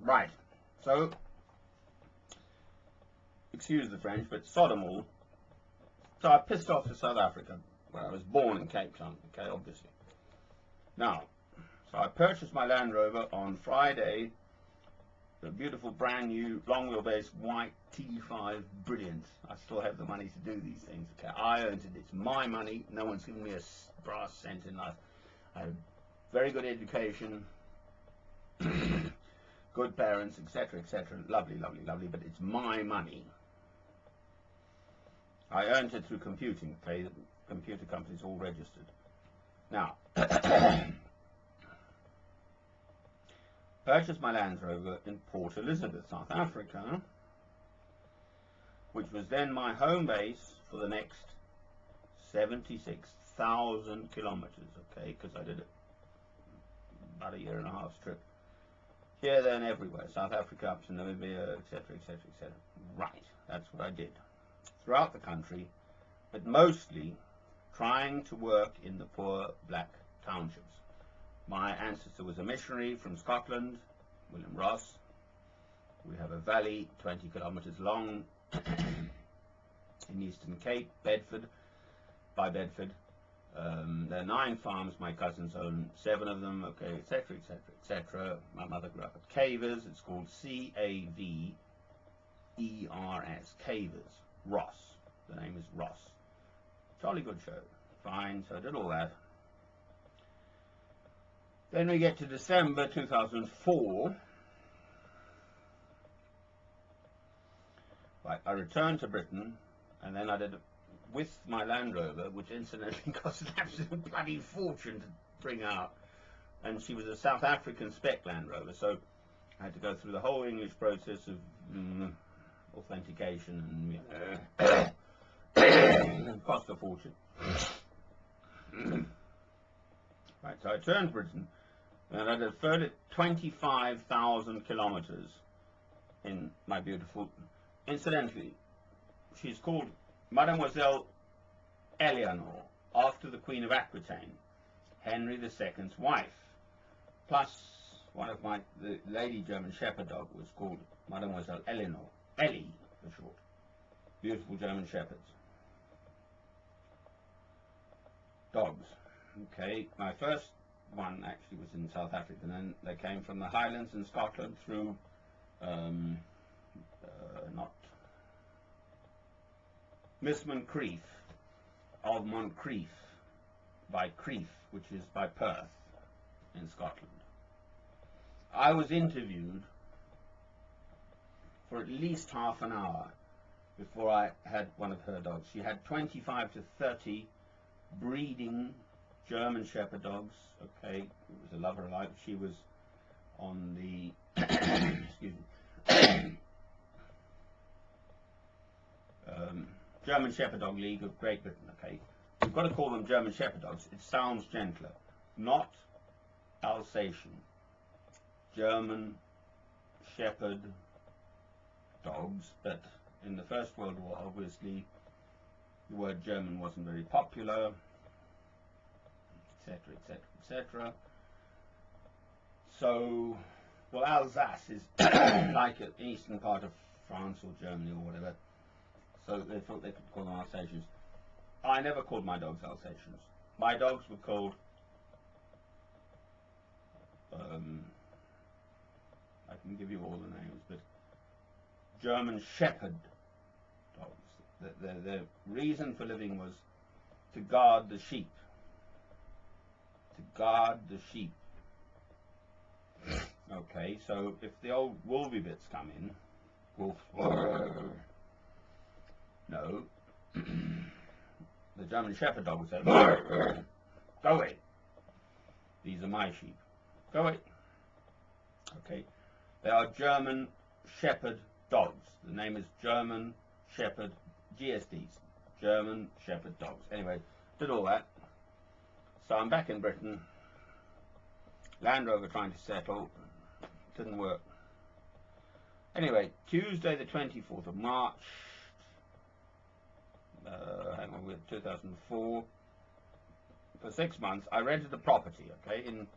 Right. So, excuse the French, but sod 'em all. So I pissed off to South Africa, where I was born in Cape Town, okay, obviously. Now, so I purchased my Land Rover on Friday, a beautiful brand new long wheelbase white T5, brilliant. I still have the money to do these things, okay. I earned it, it's my money, no one's given me a brass cent in life. I had a very good education, good parents, etc., etc. Lovely, lovely, lovely, but it's my money. I earned it through computing, okay, the computer companies all registered. Now, purchased my Land Rover in Port Elizabeth, South Africa, which was then my home base for the next 76,000 kilometers, okay, because I did it about a year and a half trip. Here, there, and everywhere, South Africa up to Namibia, etc., etc., etc. Right, that's what I did. Throughout the country, but mostly trying to work in the poor black townships. My ancestor was a missionary from Scotland, William Ross. We have a valley 20 kilometers long in Eastern Cape, Bedford, by Bedford. There are 9 farms, my cousins own 7 of them, okay, etc., etc., etc. My mother grew up at Cavers, it's called C-A-V-E-R-S, Cavers, Ross, the name is Ross. Jolly good show, fine, so I did all that. Then we get to December 2004. Right, I returned to Britain, and then I did it with my Land Rover, which incidentally cost an absolute bloody fortune to bring out. And she was a South African spec Land Rover, so I had to go through the whole English process of authentication and cost a fortune. Right, so I returned to Britain, and I did further 25,000 kilometers in my beautiful. Incidentally, she's called Mademoiselle Eleanor, after the Queen of Aquitaine, Henry II's wife. Plus, one of the lady German Shepherd dog was called Mademoiselle Eleanor, Ellie for short. Beautiful German Shepherds. Dogs. Okay, my first one actually was in South Africa, and then they came from the Highlands in Scotland through not Miss Moncrief of Moncrief by Crieff, which is by Perth in Scotland. I was interviewed for at least half an hour before I had one of her dogs. She had 25 to 30 breeding German Shepherd dogs. Okay, it was a lover of life. She was on the excuse me, German Shepherd Dog League of Great Britain. Okay, you've got to call them German Shepherd dogs. It sounds gentler, not Alsatian. German Shepherd dogs, but in the First World War, obviously, the word German wasn't very popular, etc., etc., etc. So, well, Alsace is like an eastern part of France or Germany or whatever, so they thought they could call them Alsatians. I never called my dogs Alsatians. My dogs were called I can give you all the names, but German Shepherd dogs. The reason for living was to guard the sheep. To guard the sheep. Okay, so if the old wolvy bits come in, wolf, no, the German Shepherd dog would say, go away. These are my sheep. Go away. Okay, they are German Shepherd dogs. The name is German Shepherd GSDs, German Shepherd dogs. Anyway, did all that. So I'm back in Britain. Land Rover trying to settle. Didn't work. Anyway, Tuesday the 24th of March, hang on, with 2004. For 6 months, I rented a property, okay, in